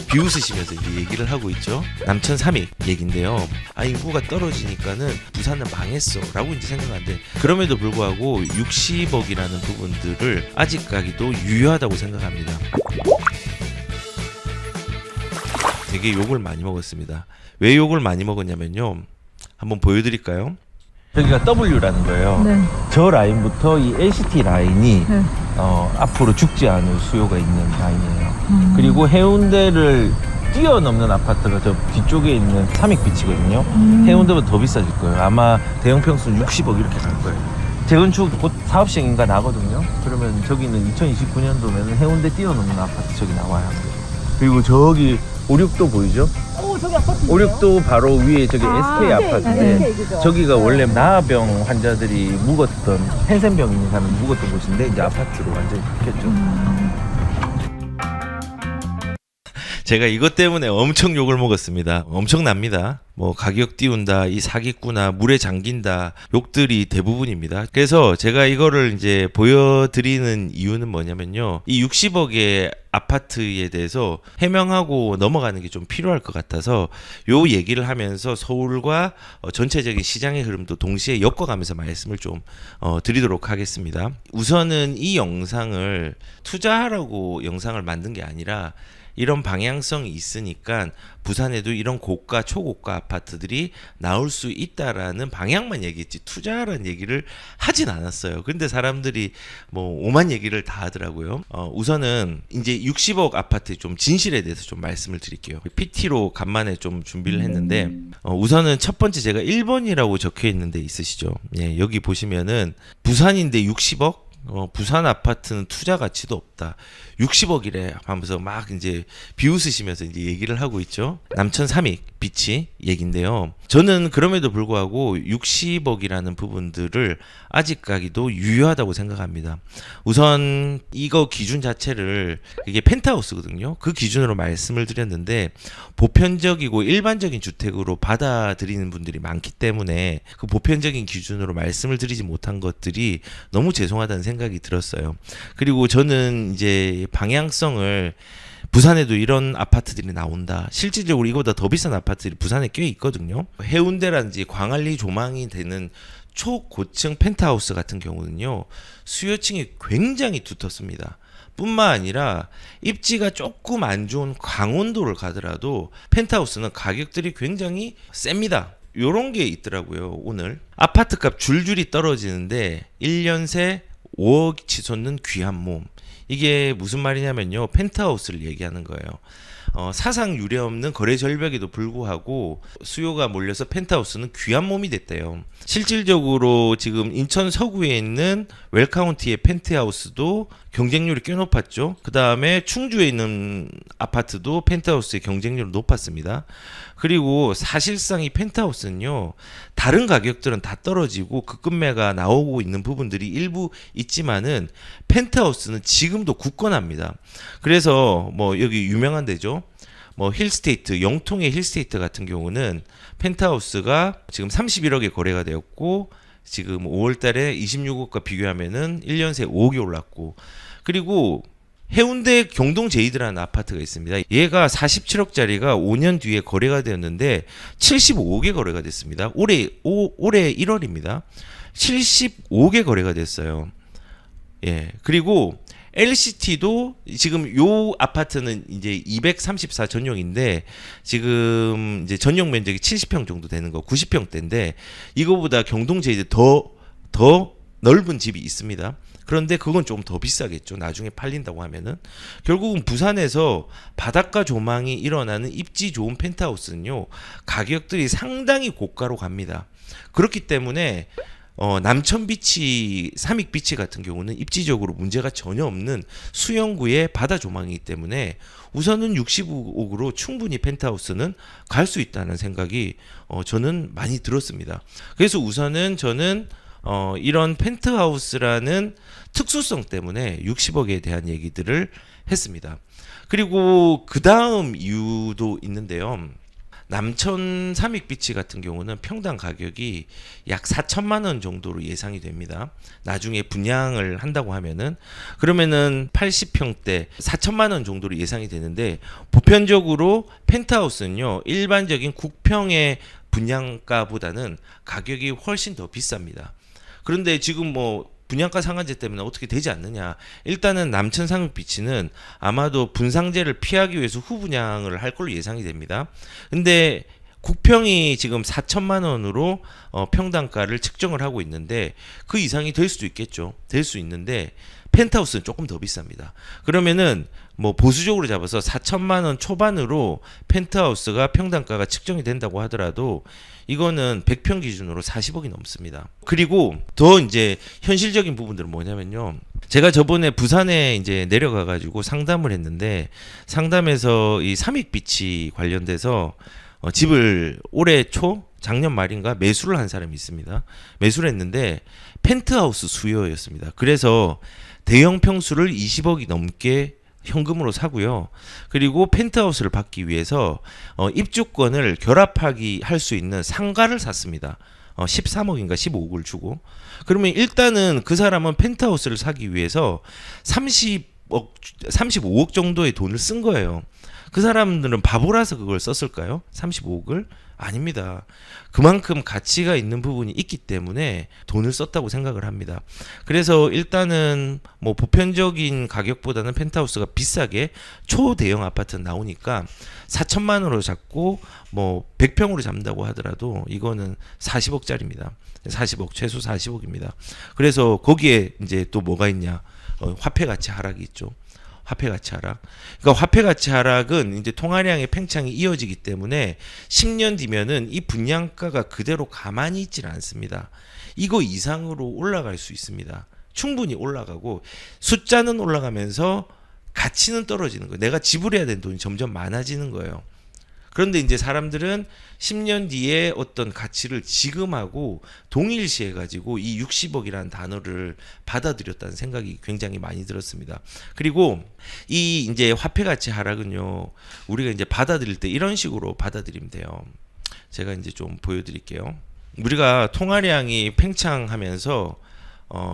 비웃으시면서 이제 얘기를 하고 있죠. 남천 삼익 얘긴데요. 인구가 떨어지니까는 부산은 망했어라고 이제 생각하는데 그럼에도 불구하고 60억이라는 부분들을 아직 가기도 유효하다고 생각합니다. 되게 욕을 많이 먹었습니다. 왜 욕을 많이 먹었냐면요. 한번 보여드릴까요? 여기가 W라는 거예요. 네. 저 라인부터 이 LCT 라인이 네. 앞으로 죽지 않을 수요가 있는 라인이에요. 그리고 해운대를 뛰어넘는 아파트가 저 뒤쪽에 있는 삼익비치거든요. 해운대보다 더 비싸질 거예요. 아마 대형 평수 60억 이렇게 갈 거예요. 재건축 곧 사업 시행인가 나거든요. 그러면 저기는 2029년도면 해운대 뛰어넘는 아파트 저기 나와요. 그리고 저기 56도 보이죠? 저기 아파트. 56도 바로 위에 저기 SK 아파트인데 SK, 그죠? 저기가 원래 나아병 환자들이 묵었던 펜센병 있는 사람 묵었던 곳인데 이제 아파트로 완전히 바뀌었죠. 제가 이것 때문에 엄청 욕을 먹었습니다. 엄청납니다. 뭐 가격 띄운다, 이 사기꾼아, 물에 잠긴다 욕들이 대부분입니다. 그래서 제가 이거를 이제 보여드리는 이유는 뭐냐면요. 이 60억의 아파트에 대해서 해명하고 넘어가는 게 좀 필요할 것 같아서 요 얘기를 하면서 서울과 전체적인 시장의 흐름도 동시에 엮어가면서 말씀을 좀 드리도록 하겠습니다. 우선은 이 영상을 투자하라고 영상을 만든 게 아니라 이런 방향성이 있으니까 부산에도 이런 고가 초고가 아파트들이 나올 수 있다라는 방향만 얘기했지 투자라는 얘기를 하진 않았어요. 근데 사람들이 뭐 오만 얘기를 다 하더라고요. 우선은 이제 60억 아파트 좀 진실에 대해서 좀 말씀을 드릴게요. PT로 간만에 좀 준비를 했는데 우선은 첫 번째 제가 1번이라고 적혀 있는 데 있으시죠. 예, 여기 보시면은 부산인데 60억? 부산 아파트는 투자 가치도 없다. 60억이래 하면서 막 이제 비웃으시면서 이제 얘기를 하고 있죠. 남천 삼익 비치 얘긴데요. 저는 그럼에도 불구하고 60억이라는 부분들을 아직 가기도 유효하다고 생각합니다. 우선 이거 기준 자체를 이게 펜트하우스거든요. 그 기준으로 말씀을 드렸는데 보편적이고 일반적인 주택으로 받아들이는 분들이 많기 때문에 그 보편적인 기준으로 말씀을 드리지 못한 것들이 너무 죄송하다는 생각이 들었어요. 그리고 저는 이제 방향성을 부산에도 이런 아파트들이 나온다. 실질적으로 이거보다 더 비싼 아파트들이 부산에 꽤 있거든요. 해운대라든지 광안리 조망이 되는 초고층 펜트하우스 같은 경우는요. 수요층이 굉장히 두텁습니다. 뿐만 아니라 입지가 조금 안 좋은 강원도를 가더라도 펜트하우스는 가격들이 굉장히 셉니다. 요런 게 있더라고요. 오늘 아파트값 줄줄이 떨어지는데 1년 새 5억 치솟는 귀한 몸. 이게 무슨 말이냐면요. 펜트하우스를 얘기하는 거예요. 사상 유례 없는 거래 절벽에도 불구하고 수요가 몰려서 펜트하우스는 귀한 몸이 됐대요. 실질적으로 지금 인천 서구에 있는 웰카운티의 펜트하우스도 경쟁률이 꽤 높았죠. 그 다음에 충주에 있는 아파트도 펜트하우스의 경쟁률이 높았습니다. 그리고 사실상 이 펜트하우스는요, 다른 가격들은 다 떨어지고 급매가 나오고 있는 부분들이 일부 있지만은 펜트하우스는 지금도 굳건합니다. 그래서 뭐 여기 유명한 데죠. 뭐 힐스테이트, 영통의 힐스테이트 같은 경우는 펜트하우스가 지금 31억에 거래가 되었고 지금 5월 달에 26억과 비교하면은 1년 새 5억이 올랐고 그리고 해운대 경동 제이드라는 아파트가 있습니다. 얘가 47억짜리가 5년 뒤에 거래가 되었는데 75억에 거래가 됐습니다. 올해 1월입니다. 75억에 거래가 됐어요. 예. 그리고 LCT도 지금 요 아파트는 이제 234 전용인데 지금 이제 전용 면적이 70평 정도 되는 거 90평대인데 이거보다 경동 제이드 더 넓은 집이 있습니다. 그런데 그건 좀 더 비싸겠죠. 나중에 팔린다고 하면은. 결국은 부산에서 바닷가 조망이 일어나는 입지 좋은 펜트하우스는요. 가격들이 상당히 고가로 갑니다. 그렇기 때문에 남천비치, 삼익비치 같은 경우는 입지적으로 문제가 전혀 없는 수영구의 바다 조망이기 때문에 우선은 65억으로 충분히 펜트하우스는 갈 수 있다는 생각이 저는 많이 들었습니다. 그래서 우선은 저는 이런 펜트하우스라는 특수성 때문에 60억에 대한 얘기들을 했습니다. 그리고 그 다음 이유도 있는데요. 남천 삼익비치 같은 경우는 평당 가격이 약 4천만 원 정도로 예상이 됩니다. 나중에 분양을 한다고 하면은 그러면은 80평대 4천만 원 정도로 예상이 되는데 보편적으로 펜트하우스는요 일반적인 국평의 분양가보다는 가격이 훨씬 더 비쌉니다. 그런데 지금 뭐 분양가 상한제 때문에 어떻게 되지 않느냐. 일단은 남천 삼익비치는 아마도 분상제를 피하기 위해서 후분양을 할 걸로 예상이 됩니다. 근데 국평이 지금 4천만 원으로 평당가를 측정을 하고 있는데 그 이상이 될 수도 있겠죠. 될 수 있는데 펜트하우스는 조금 더 비쌉니다. 그러면은 뭐 보수적으로 잡아서 4천만 원 초반으로 펜트하우스가 평당가가 측정이 된다고 하더라도 이거는 100평 기준으로 40억이 넘습니다. 그리고 더 이제 현실적인 부분들은 뭐냐면요. 제가 저번에 부산에 이제 내려가 가지고 상담을 했는데 상담에서 이 삼익비치 관련돼서 집을 올해 초 작년 말인가 매수를 한 사람이 있습니다. 매수를 했는데 펜트하우스 수요였습니다. 그래서 대형 평수를 20억이 넘게 현금으로 사고요. 그리고 펜트하우스를 받기 위해서 입주권을 결합하기 할 수 있는 상가를 샀습니다. 13억인가 15억을 주고. 그러면 일단은 그 사람은 펜트하우스를 사기 위해서 35억 정도의 돈을 쓴 거예요. 그 사람들은 바보라서 그걸 썼을까요? 35억을? 아닙니다. 그만큼 가치가 있는 부분이 있기 때문에 돈을 썼다고 생각을 합니다. 그래서 일단은 뭐 보편적인 가격보다는 펜트하우스가 비싸게 초대형 아파트 나오니까 4천만 원으로 잡고 뭐 100평으로 잡는다고 하더라도 이거는 40억짜리입니다. 40억 최소 40억입니다. 그래서 거기에 이제 또 뭐가 있냐? 화폐 가치 하락이 있죠. 화폐 가치 하락. 그러니까 화폐 가치 하락은 이제 통화량의 팽창이 이어지기 때문에 10년 뒤면은 이 분양가가 그대로 가만히 있지는 않습니다. 이거 이상으로 올라갈 수 있습니다. 충분히 올라가고 숫자는 올라가면서 가치는 떨어지는 거예요. 내가 지불해야 되는 돈이 점점 많아지는 거예요. 그런데 이제 사람들은 10년 뒤에 어떤 가치를 지금하고 동일시해 가지고 이 60억이라는 단어를 받아들였다는 생각이 굉장히 많이 들었습니다. 그리고 이 이제 화폐 가치 하락은요. 우리가 이제 받아들일 때 이런 식으로 받아들이면 돼요. 제가 이제 좀 보여드릴게요. 우리가 통화량이 팽창하면서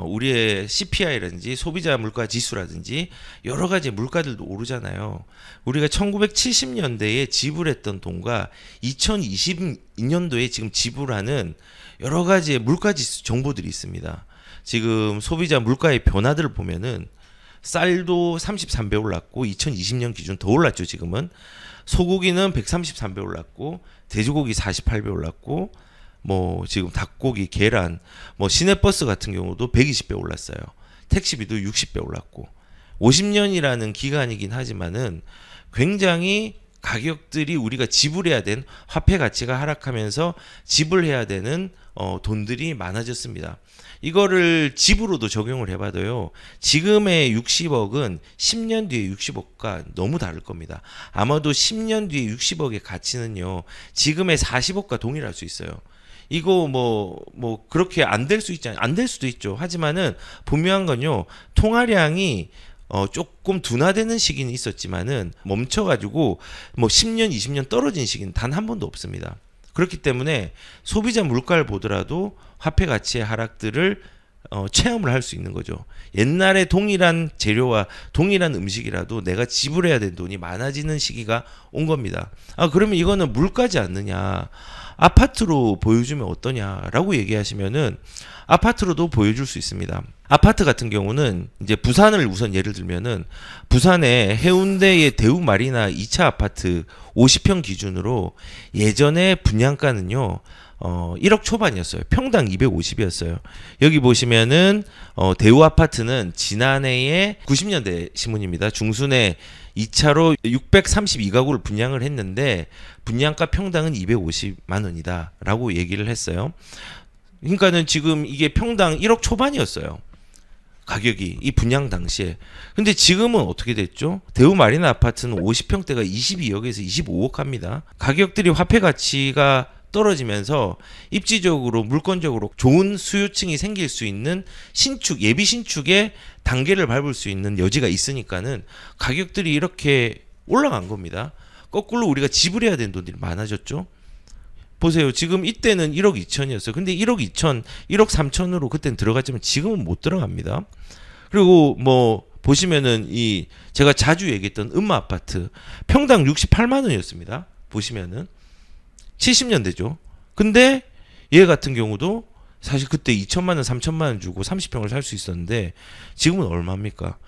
우리의 CPI라든지 소비자 물가 지수라든지 여러 가지 물가들도 오르잖아요. 우리가 1970년대에 지불했던 돈과 2022년도에 지금 지불하는 여러 가지의 물가 지수 정보들이 있습니다. 지금 소비자 물가의 변화들을 보면은 쌀도 33배 올랐고 2020년 기준 더 올랐죠. 지금은 소고기는 133배 올랐고 돼지고기 48배 올랐고 뭐 지금 닭고기, 계란, 뭐 시내버스 같은 경우도 120배 올랐어요. 택시비도 60배 올랐고 50년이라는 기간이긴 하지만은 굉장히 가격들이 우리가 지불해야 된 화폐 가치가 하락하면서 지불해야 되는 돈들이 많아졌습니다. 이거를 집으로도 적용을 해봐도요. 지금의 60억은 10년 뒤에 60억과 너무 다를 겁니다. 아마도 10년 뒤에 60억의 가치는요. 지금의 40억과 동일할 수 있어요. 이거 뭐 그렇게 안 될 수 있잖아요. 안 될 수도 있죠. 하지만은 분명한 건요. 통화량이 조금 둔화되는 시기는 있었지만은 멈춰가지고 뭐 10년, 20년 떨어진 시기는 단 한 번도 없습니다. 그렇기 때문에 소비자 물가를 보더라도 화폐 가치의 하락들을 체험을 할 수 있는 거죠. 옛날에 동일한 재료와 동일한 음식이라도 내가 지불해야 되는 돈이 많아지는 시기가 온 겁니다. 그러면 이거는 물가지 않느냐? 아파트로 보여주면 어떠냐라고 얘기하시면은 아파트로도 보여줄 수 있습니다. 아파트 같은 경우는 이제 부산을 우선 예를 들면은 부산의 해운대의 대우마리나 2차 아파트 50평 기준으로 예전에 분양가는요. 1억 초반이었어요. 평당 250이었어요. 여기 보시면은 대우 아파트는 지난해에 90년대 신문입니다. 중순에 2차로 632가구를 분양을 했는데 분양가 평당은 250만 원이다라고 얘기를 했어요. 그러니까는 지금 이게 평당 1억 초반이었어요. 가격이 이 분양 당시에. 근데 지금은 어떻게 됐죠? 대우 마리나 아파트는 50평대가 22억에서 25억 합니다. 가격들이 화폐 가치가 떨어지면서 입지적으로 물건적으로 좋은 수요층이 생길 수 있는 신축, 예비 신축의 단계를 밟을 수 있는 여지가 있으니까는 가격들이 이렇게 올라간 겁니다. 거꾸로 우리가 지불해야 되는 돈들이 많아졌죠. 보세요. 지금 이때는 1억 2천이었어요. 근데 1억 2천, 1억 3천으로 그때는 들어갔지만 지금은 못 들어갑니다. 그리고 뭐 보시면은 이 제가 자주 얘기했던 음마 아파트 평당 68만 원이었습니다. 보시면은 70년대죠. 근데 얘 같은 경우도 사실 그때 2천만 원, 3천만 원 주고 30평을 살 수 있었는데 지금은 얼마입니까?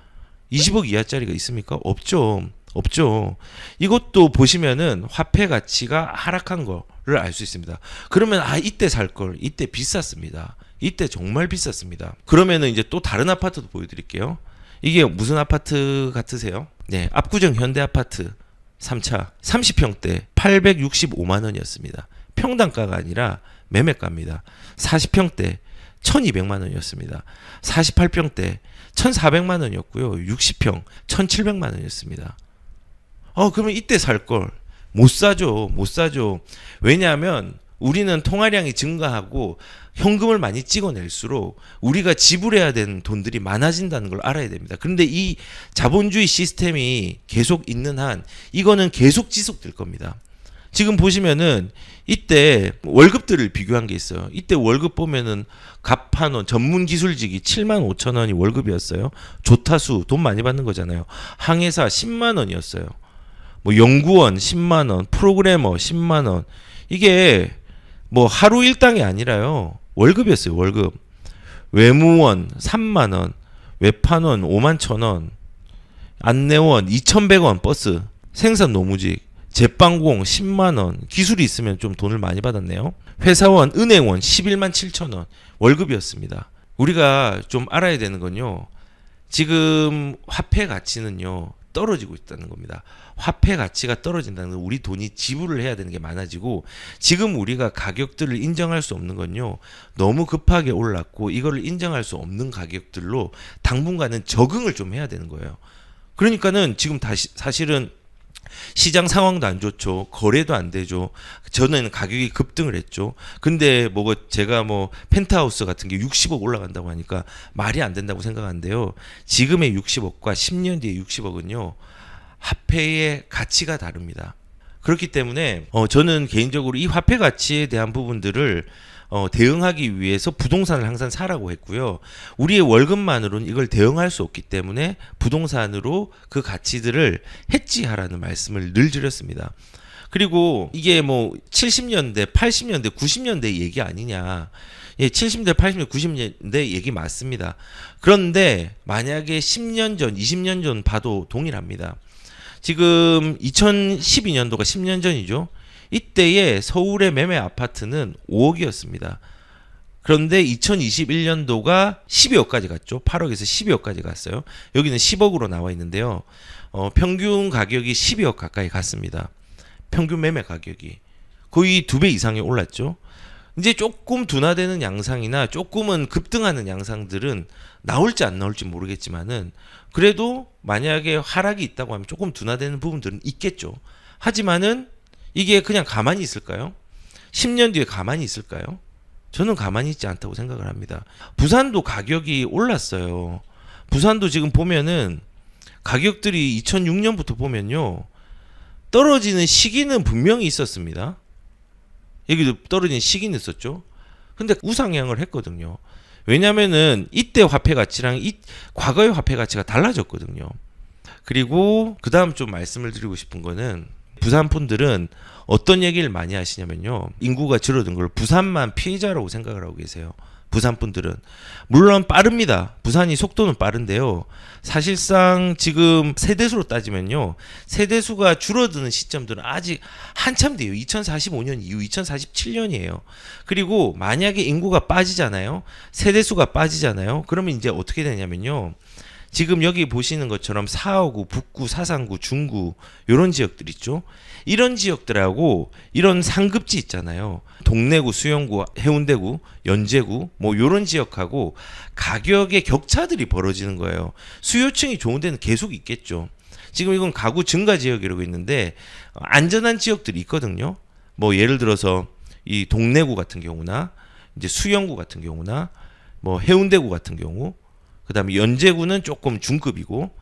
20억 이하짜리가 있습니까? 없죠. 없죠. 이것도 보시면은 화폐 가치가 하락한 거를 알 수 있습니다. 그러면 이때 살 걸. 이때 비쌌습니다. 이때 정말 비쌌습니다. 그러면은 이제 또 다른 아파트도 보여드릴게요. 이게 무슨 아파트 같으세요? 네, 압구정 현대 아파트 3차 30평대 865만 원이었습니다. 평당가가 아니라 매매가입니다. 40평대 1200만 원이었습니다. 48평대 1400만 원이었고요. 60평 1700만 원이었습니다. 그러면 이때 살 걸. 못 사죠. 못 사죠. 왜냐하면 우리는 통화량이 증가하고 현금을 많이 찍어낼수록 우리가 지불해야 되는 돈들이 많아진다는 걸 알아야 됩니다. 그런데 이 자본주의 시스템이 계속 있는 한 이거는 계속 지속될 겁니다. 지금 보시면은 이때 월급들을 비교한 게 있어요. 이때 월급 보면은 갑판원 전문 기술직이 7만 5천 원이 월급이었어요. 조타수 돈 많이 받는 거잖아요. 항해사 10만 원이었어요. 뭐 연구원 10만 원, 프로그래머 10만 원. 이게 뭐 하루 일당이 아니라요. 월급이었어요. 월급. 외무원 3만 원, 외판원 5만 1천 원, 안내원 2,100원 버스, 생산 노무직, 제빵공 10만 원, 기술이 있으면 좀 돈을 많이 받았네요. 회사원, 은행원 11만 7천 원 월급이었습니다. 우리가 좀 알아야 되는 건요. 지금 화폐 가치는요. 떨어지고 있다는 겁니다. 화폐 가치가 떨어진다는 건 우리 돈이 지불을 해야 되는 게 많아지고 지금 우리가 가격들을 인정할 수 없는 건요. 너무 급하게 올랐고 이거를 인정할 수 없는 가격들로 당분간은 적응을 좀 해야 되는 거예요. 그러니까는 지금 다시 사실은 시장 상황도 안 좋죠. 거래도 안 되죠. 전에는 가격이 급등을 했죠. 근데 뭐 제가 뭐 펜트하우스 같은 게 60억 올라간다고 하니까 말이 안 된다고 생각하는데요. 지금의 60억과 10년 뒤의 60억은요. 화폐의 가치가 다릅니다. 그렇기 때문에 저는 개인적으로 이 화폐 가치에 대한 부분들을 대응하기 위해서 부동산을 항상 사라고 했고요. 우리의 월급만으로는 이걸 대응할 수 없기 때문에 부동산으로 그 가치들을 해지하라는 말씀을 늘 드렸습니다. 그리고 이게 뭐 70년대, 80년대, 90년대 얘기 아니냐. 예, 70년대, 80년대, 90년대 얘기 맞습니다. 그런데 만약에 10년 전, 20년 전 봐도 동일합니다. 지금 2012년도가 10년 전이죠. 이때의 서울의 매매 아파트는 5억이었습니다. 그런데 2021년도가 12억까지 갔죠. 8억에서 12억까지 갔어요. 여기는 10억으로 나와 있는데요. 평균 가격이 12억 가까이 갔습니다. 평균 매매 가격이 거의 2배 이상이 올랐죠. 이제 조금 둔화되는 양상이나 조금은 급등하는 양상들은 나올지 안 나올지 모르겠지만은 그래도 만약에 하락이 있다고 하면 조금 둔화되는 부분들은 있겠죠. 하지만은 이게 그냥 가만히 있을까요? 10년 뒤에 가만히 있을까요? 저는 가만히 있지 않다고 생각을 합니다. 부산도 가격이 올랐어요. 부산도 지금 보면은 가격들이 2006년부터 보면요. 떨어지는 시기는 분명히 있었습니다. 여기도 떨어지는 시기는 있었죠. 근데 우상향을 했거든요. 왜냐면은 이때 화폐 가치랑 과거의 화폐 가치가 달라졌거든요. 그리고 그 다음 좀 말씀을 드리고 싶은 거는 부산 분들은 어떤 얘기를 많이 하시냐면요. 인구가 줄어든 걸 부산만 피해자라고 생각을 하고 계세요. 부산 분들은. 물론 빠릅니다. 부산이 속도는 빠른데요. 사실상 지금 세대수로 따지면요. 세대수가 줄어드는 시점들은 아직 한참 돼요. 2045년 이후 2047년이에요. 그리고 만약에 인구가 빠지잖아요. 세대수가 빠지잖아요. 그러면 이제 어떻게 되냐면요. 지금 여기 보시는 것처럼 사하구, 북구, 사상구, 중구 이런 지역들 있죠. 이런 지역들하고 이런 상급지 있잖아요. 동래구, 수영구, 해운대구, 연제구 뭐 이런 지역하고 가격의 격차들이 벌어지는 거예요. 수요층이 좋은 데는 계속 있겠죠. 지금 이건 가구 증가 지역이라고 있는데 안전한 지역들이 있거든요. 뭐 예를 들어서 이 동래구 같은 경우나 이제 수영구 같은 경우나 뭐 해운대구 같은 경우 그다음에 연제구는 조금 중급이고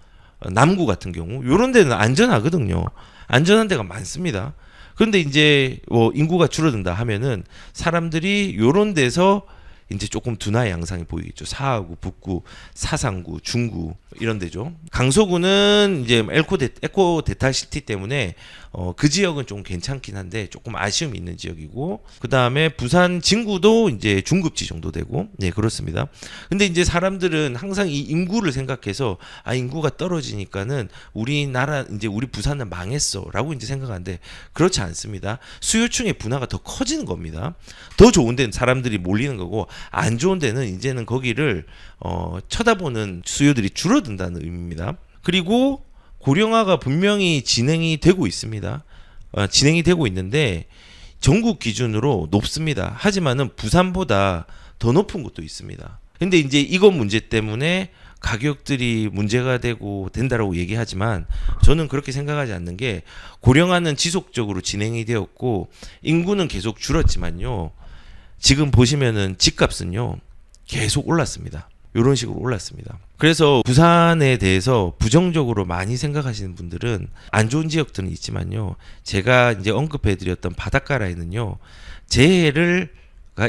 남구 같은 경우 이런 데는 안전하거든요. 안전한 데가 많습니다. 그런데 이제 뭐 인구가 줄어든다 하면은 사람들이 요런 데서 이제 조금 둔화의 양상이 보이겠죠. 사하구, 북구, 사상구, 중구 이런 데죠. 강서구는 이제 에코 데탈시티 때문에 그 지역은 좀 괜찮긴 한데 조금 아쉬움이 있는 지역이고, 그 다음에 부산 진구도 이제 중급지 정도 되고, 네, 그렇습니다. 근데 이제 사람들은 항상 이 인구를 생각해서 인구가 떨어지니까는 우리나라 이제 우리 부산은 망했어라고 이제 생각하는데 그렇지 않습니다. 수요층의 분화가 더 커지는 겁니다. 더 좋은 데는 사람들이 몰리는 거고, 안 좋은 데는 이제는 거기를 쳐다보는 수요들이 줄어든다는 의미입니다. 그리고 고령화가 분명히 진행이 되고 있습니다. 진행이 되고 있는데 전국 기준으로 높습니다. 하지만은 부산보다 더 높은 곳도 있습니다. 근데 이제 이것 문제 때문에 가격들이 문제가 된다라고 얘기하지만 저는 그렇게 생각하지 않는 게, 고령화는 지속적으로 진행이 되었고 인구는 계속 줄었지만요, 지금 보시면은 집값은요 계속 올랐습니다. 이런 식으로 올랐습니다. 그래서 부산에 대해서 부정적으로 많이 생각하시는 분들은, 안 좋은 지역들은 있지만요, 제가 이제 언급해드렸던 바닷가 라인은요 재해가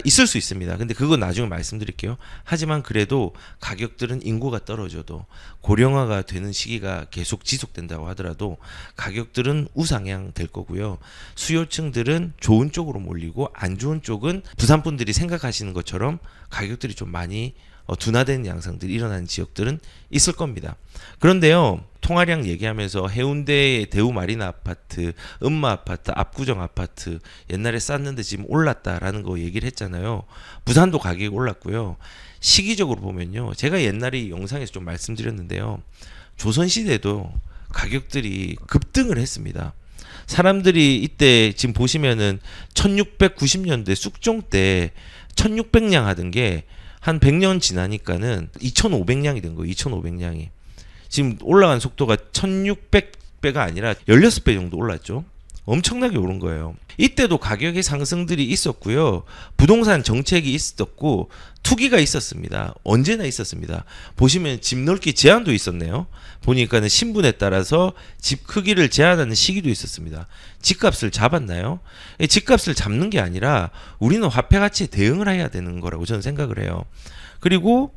있을 수 있습니다. 근데 그건 나중에 말씀드릴게요. 하지만 그래도 가격들은 인구가 떨어져도 고령화가 되는 시기가 계속 지속된다고 하더라도 가격들은 우상향 될 거고요. 수요층들은 좋은 쪽으로 몰리고 안 좋은 쪽은 부산 분들이 생각하시는 것처럼 가격들이 좀 많이 둔화되는 양상들이 일어나는 지역들은 있을 겁니다. 그런데요, 통화량 얘기하면서 해운대의 대우마리나 아파트, 음마 아파트, 압구정 아파트 옛날에 쌌는데 지금 올랐다라는 거 얘기를 했잖아요. 부산도 가격이 올랐고요. 시기적으로 보면요, 제가 옛날에 영상에서 좀 말씀드렸는데요, 조선시대도 가격들이 급등을 했습니다. 사람들이 이때 지금 보시면은 1690년대 쑥종 때 1600량 하던 게 한 100년 지나니까는 2500량이 된 거예요. 2500량이. 지금 올라간 속도가 1600배가 아니라 16배 정도 올랐죠. 엄청나게 오른 거예요. 이때도 가격의 상승들이 있었고요. 부동산 정책이 있었고 투기가 있었습니다. 언제나 있었습니다. 보시면 집 넓기 제한도 있었네요. 보니까는 신분에 따라서 집 크기를 제한하는 시기도 있었습니다. 집값을 잡았나요? 집값을 잡는 게 아니라 우리는 화폐 가치에 대응을 해야 되는 거라고 저는 생각을 해요. 그리고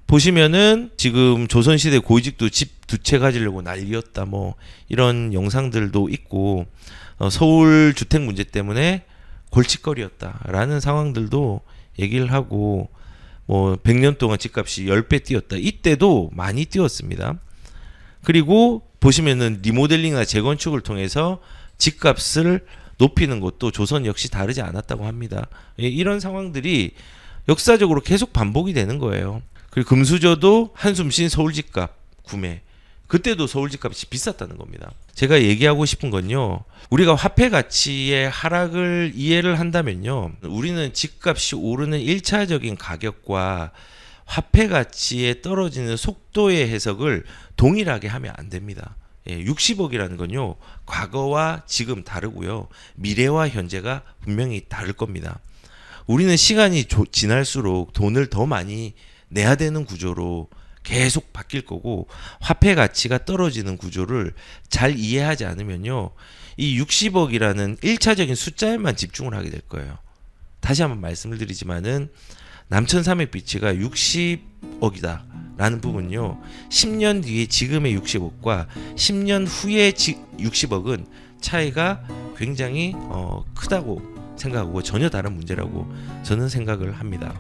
보시면은 지금 조선시대 고위직도 집 두 채 가지려고 난리였다, 뭐 이런 영상들도 있고, 서울 주택 문제 때문에 골칫거리였다라는 상황들도 얘기를 하고, 뭐 100년 동안 집값이 10배 뛰었다, 이때도 많이 뛰었습니다. 그리고 보시면은 리모델링이나 재건축을 통해서 집값을 높이는 것도 조선 역시 다르지 않았다고 합니다. 이런 상황들이 역사적으로 계속 반복이 되는 거예요. 그리고 금수저도 한숨 쉰 서울 집값 구매, 그때도 서울 집값이 비쌌다는 겁니다. 제가 얘기하고 싶은 건요, 우리가 화폐 가치의 하락을 이해를 한다면요, 우리는 집값이 오르는 1차적인 가격과 화폐 가치에 떨어지는 속도의 해석을 동일하게 하면 안 됩니다. 60억이라는 건요, 과거와 지금 다르고요, 미래와 현재가 분명히 다를 겁니다. 우리는 시간이 지날수록 돈을 더 많이 내야 되는 구조로 계속 바뀔 거고, 화폐 가치가 떨어지는 구조를 잘 이해하지 않으면요, 이 60억이라는 1차적인 숫자에만 집중을 하게 될 거예요. 다시 한번 말씀을 드리지만은 남천 삼획비치가 60억이다 라는 부분요, 10년 뒤에 지금의 60억과 10년 후의 60억은 차이가 굉장히 크다고 생각하고 전혀 다른 문제라고 저는 생각을 합니다.